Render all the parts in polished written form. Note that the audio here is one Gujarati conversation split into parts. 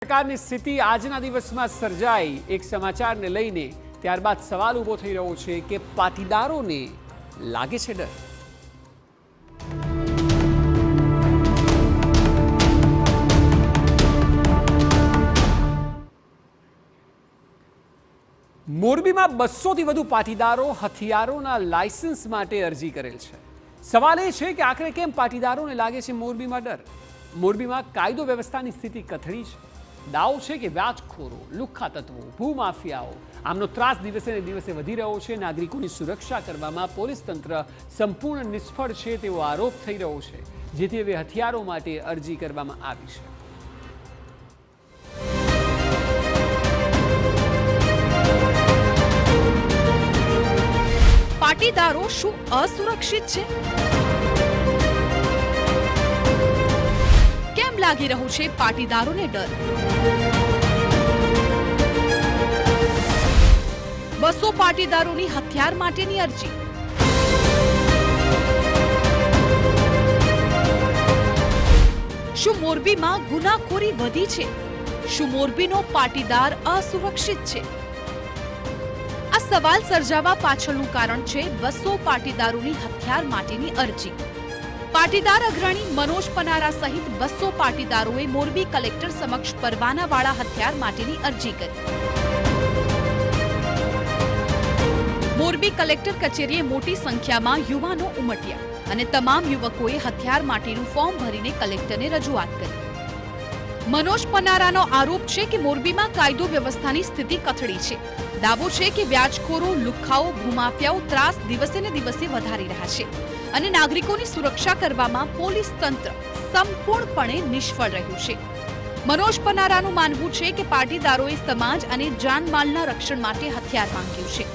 પ્રકારની સ્થિતિ આજના દિવસમાં સર્જાઈ એક સમાચારને લઈને ત્યારબાદ સવાલ ઊભો થઈ રહ્યો છે કે પાટીદારોને લાગે છે ડર। મોરબીમાં 200થી વધુ પાટીદારો હથિયારોના લાયસન્સ માટે અરજી કરેલ છે। સવાલ એ છે કે આખરે કેમ પાટીદારોને લાગે છે મોરબીમાં ડર? મોરબીમાં કાયદો વ્યવસ્થાની સ્થિતિ કથળી છે। દાવો છે કે વ્યાજખોરો, લુખ્ખા તત્વો, ભૂમાફિયાઓ આમનો ત્રાસ દિવસે ને દિવસે વધી રહ્યો છે। નાગરિકોની સુરક્ષા કરવામાં પોલીસ તંત્ર સંપૂર્ણ નિષ્ફળ છે તેવો આરોપ થઈ રહ્યો છે, જેથી હવે હથિયારો માટે અરજી કરવામાં આવી છે। પાટીદારો શું અસુરક્ષિત છે? કેમ લાગી રહ્યું છે પાટીદારોને ડર? 200 પાટીદારોની હથિયાર માટેની અરજી। શું મોરબીમાં ગુનાખોરી વધી છે? શું મોરબીનો પાટીદાર અસુરક્ષિત છે? આ સવાલ સર્જાવા પાછળનું કારણ છે 200 પાટીદારોની હથિયાર માટેની અરજી। પાટીદાર અગ્રણી મનોજ પનારા સહિત 200 પાટીદારોએ મોરબી કલેક્ટર સમક્ષ પરવાનાવાળા હથિયાર માટેની અરજી કરી। મોરબી કલેક્ટર કચેરીએ મોટી સંખ્યામાં યુવાનો ઉમટ્યા અને તમામ યુવકોએ હથિયાર માટેનું ફોર્મ ભરીને કલેક્ટરને રજૂઆત કરી। મનોજ પનારાનો આરોપ છે કે મોરબીમાં કાયદો વ્યવસ્થાની સ્થિતિ કથળી છે। દાવો છે કે વ્યાજખોરો, લુખ્ખાઓ, ભૂમાફિયાઓ ત્રાસ દિવસે ને દિવસે વધારી રહ્યા છે અને નાગરિકોની સુરક્ષા કરવામાં પોલીસ તંત્ર સંપૂર્ણપણે નિષ્ફળ રહ્યું છે। મનોજ પનારાનું માનવું છે કે પાટીદારોએ સમાજ અને જાનમાલના રક્ષણ માટે હથિયાર માંગ્યું છે।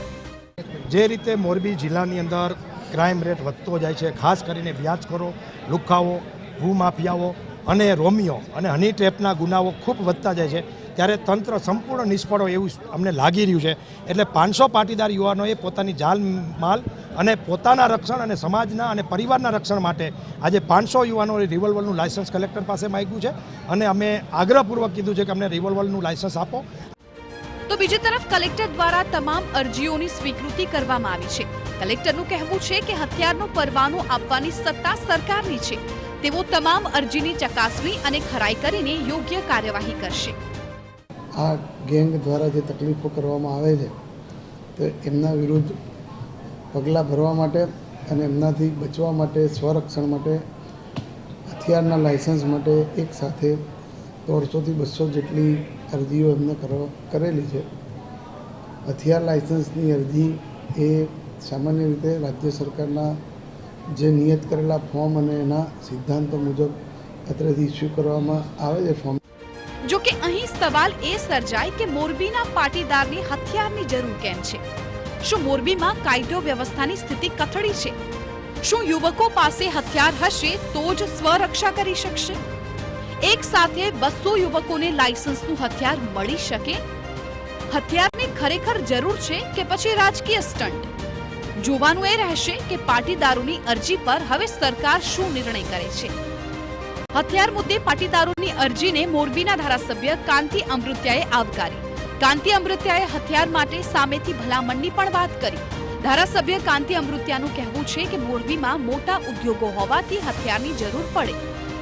જે રીતે મોરબી જિલ્લાની અંદર ક્રાઇમ રેટ વધતો જાય છે, ખાસ કરીને વ્યાજખોરો, લુખ્ખાઓ, ભૂમાફિયાઓ અને રોમિયો અને હની ટ્રેપના ગુનાઓ ખૂબ વધતા જાય છે, ત્યારે તંત્ર સંપૂર્ણ નિષ્ફળ હોય એવું અમને લાગી રહ્યું છે। એટલે 500 પાટીદાર યુવાનોએ પોતાની જાન માલ અને પોતાના રક્ષણ અને સમાજના અને પરિવારના રક્ષણ માટે આજે 500 યુવાનોએ રિવોલ્વરનું લાયસન્સ કલેક્ટર પાસે માંગ્યું છે અને અમે આગ્રહપૂર્વક કીધું છે કે અમને રિવોલ્વરનું લાયસન્સ આપો। તો બીજી તરફ કલેક્ટર દ્વારા તમામ અરજીઓની સ્વીકૃતિ કરવામાં આવી છે। કલેક્ટરનું કહેવું છે કે હથિયારનો પરવાનો આપવાની સત્તા સરકારની છે। તેઓ તમામ અરજીની ચકાસણી અને ખરાઈ કરીને યોગ્ય કાર્યવાહી કરશે। આ ગેંગ દ્વારા જે તકલીફો કરવામાં આવે છે તો એમના વિરુદ્ધ પગલાં ભરવા માટે અને એમનાથી બચવા માટે, સ્વરક્ષણ માટે હથિયારના લાયસન્સ માટે એક સાથે 150થી 200 જેટલી અરજીઓ એમને કરેલી છે। હથિયાર લાયસન્સની અરજી એ સામાન્ય રીતે રાજ્ય સરકારના જે નિયત કરેલા ફોર્મ અને એના સિદ્ધાંતો મુજબ અત્રેથી ઇસ્યુ કરવામાં આવે છે ફોર્મ। જો કે અહીં સવાલ એ સર્જાય કે મોરબીના પાટીદારની હથિયારની જરૂર કેમ છે? શું મોરબીમાં કાયદો વ્યવસ્થાની સ્થિતિ કથળી છે? શું યુવકો પાસે હથિયાર હશે તો જ સ્વરક્ષા કરી શકશે? એક સાથે 200 યુવકોને લાયસન્સનું હથિયાર મળી શકે? હથિયારની ખરેખર જરૂર છે કે પછી રાજકીય સ્ટન્ટ? જોવાનું એ રહેશે કે પાટીદારોની અરજી પર હવે સરકાર શું નિર્ણય કરે છે। હથિયાર મુદ્દે પાટીદારોની અરજીને મોરબીના ધારાસભ્ય કાંતિ અમૃત્યાએ આવકારી। કાંતિ અમૃત્યાએ હથિયાર માટે સામેથી ભલામણની પણ વાત કરી। ધારાસભ્ય કાંતિ અમૃત્યાનું કહેવું છે કે મોરબીમાં મોટા ઉદ્યોગો હોવાથી હથિયારની જરૂર પડે।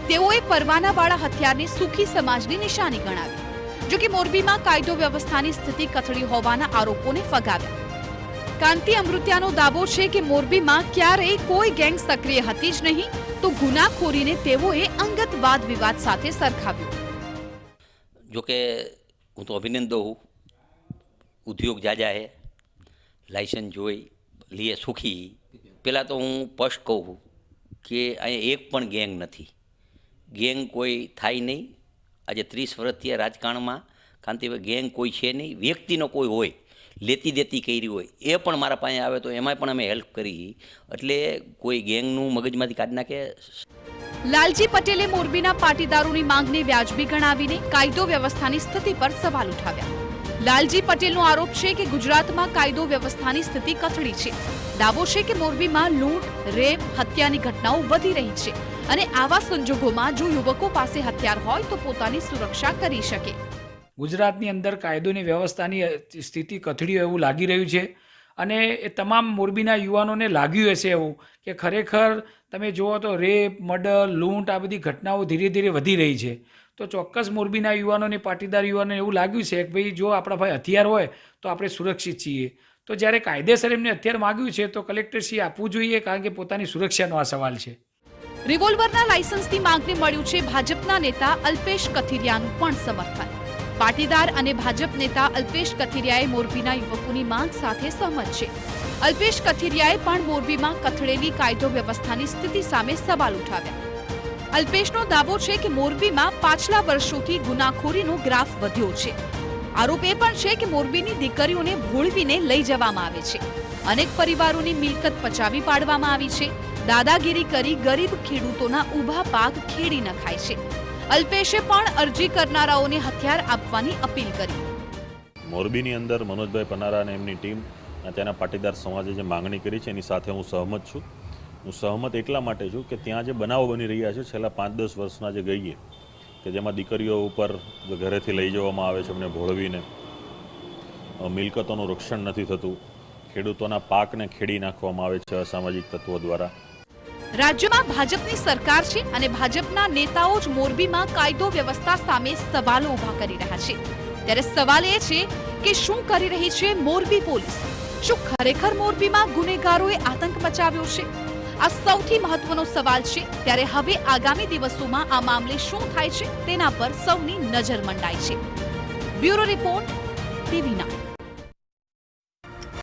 તેઓએ પરવાનાવાળા હથિયારને સુખી સમાજની નિશાની ગણાવી। જો કે મોરબીમાં કાયદો વ્યવસ્થાની સ્થિતિ કથળી હોવાના આરોપોને ફગાવ્યા। કાંતિ અમૃત્યાનો દાવો છે કે મોરબીમાં ક્યારેય કોઈ ગેંગ સક્રિય હતી જ નહીં, તો ગુનાખોરીને તેઓએ અંગત વાદ વિવાદ સાથે સરખાવ્યો। જો કે હું તો અભિનંદન દઉં, ઉદ્યોગ જાજા હે, લાયસન્સ જોઈ લીએ સુખી। પહેલાં તો હું સ્પષ્ટ કહું કે અહીંયા એક પણ ગેંગ નથી, ગેંગ કોઈ થાય નહીં। આજે 30 વર્ષથી રાજકારણમાં કાંતિભાઈ ગેંગ કોઈ છે નહીં। વ્યક્તિનો કોઈ હોય, લેતી દેતી કરી હોય, એ પણ મારા પાસે આવે તો એમાં પણ અમે હેલ્પ કરી। એટલે કોઈ ગેંગનું મગજમાંથી કાઢી નાખે। લાલજી પટેલે મોરબીના પાટીદારોની માંગને વ્યાજબી ગણાવીને કાયદો વ્યવસ્થાની સ્થિતિ પર સવાલ ઉઠાવ્યા। લાલજી પટેલનો આરોપ છે કે ગુજરાતમાં કાયદો વ્યવસ્થાની સ્થિતિ કથળી છે। દાવો છે કે મોરબીમાં લૂંટ, રેપ, હત્યાની ઘટનાઓ વધી રહી છે અને આવા સંજોગોમાં જો યુવકો પાસે હથિયાર હોય તો પોતાની સુરક્ષા કરી શકે। ગુજરાતની અંદર કાયદોની વ્યવસ્થાની સ્થિતિ કથળી એવું લાગી રહ્યું છે અને એ તમામ મોરબીના યુવાનોને લાગ્યું હશે એવું કે ખરેખર તમે જુઓ તો રેપ, મર્ડર, લૂંટ આ બધી ઘટનાઓ ધીરે ધીરે વધી રહી છે. તો ચોક્કસ મોરબીના યુવાનોને, પાટીદાર યુવાનોને એવું લાગ્યું છે કે ભાઈ જો આપણા ભાઈ હથિયાર હોય તો આપણે સુરક્ષિત છીએ. તો જ્યારે કાયદેસર એમને હથિયાર માગ્યું છે તો કલેક્ટરશ્રીએ આપવું જોઈએ, કારણ કે પોતાની સુરક્ષાનો આ સવાલ છે. રિવોલ્વરના લાયસન્સની માંગને મળ્યું છે ભાજપના નેતા અલ્પેશ કથિરિયાનું પણ સમર્થન. પાટીદાર અને ભાજપ નેતા અલ્પેશ કથિરિયાએ મોરબીના યુવકોની માંગ સાથે સહમત છે. અલ્પેશ કથિરિયાએ પણ મોરબીમાં કથળેલી કાયદો વ્યવસ્થાની સ્થિતિ સામે સવાલ ઉઠાવ્યા. અલ્પેશનો દાવો છે કે મોરબીમાં પાછલા વર્ષોથી ગુનાખોરીનો ગ્રાફ વધ્યો છે. આરોપ એ પણ છે કે મોરબીની દીકરીઓને ભોળવીને લઈ જવામાં આવે છે. અનેક પરિવારોની મિલકત પચાવી પાડવામાં આવી છે. દાદાગીરી કરી ગરીબ ખેડૂતોના ઊભા પાક ખેડી નખાય છે. અલ્પેશે પણ અરજી કરનારાઓને હથિયાર આપવાની અપીલ કરી. મોરબીની અંદર મનોજભાઈ પનારા અને એમની ટીમ ત્યાંના પાટીદાર સમાજે જે માંગણી કરી છે એની સાથે હું સહમત છું. હું સહમત એટલા માટે છું કે ત્યાં જે બનાવો બની રહ્યા છે છેલ્લા 5-10 વર્ષના જે ગઈએ કે જેમાં દીકરીઓ ઉપર ઘરેથી લઈ જવામાં આવે છે, એમને ભોળવીને, મિલકતોનું રક્ષણ નથી થતું, ખેડૂતોના પાકને ખેડી નાખવામાં આવે છે અસામાજિક તત્વો દ્વારા. રાજ્યમાં ભાજપની સરકાર છે અને ભાજપના નેતાઓ જ મોરબીમાં કાયદો વ્યવસ્થા સામે સવાલો ઉભા કરી રહ્યા છે. ત્યારે સવાલ એ છે કે શું કરી રહી છે મોરબી પોલીસ? શું ખરેખર મોરબીમાં ગુનેગારોએ આતંક મચાવ્યો છે? આ સૌથી મહત્વનો સવાલ છે. ત્યારે હવે આગામી દિવસોમાં આ મામલે શું થાય છે તેના પર સૌની નજર મંડાય છે. Bureau report, TV9.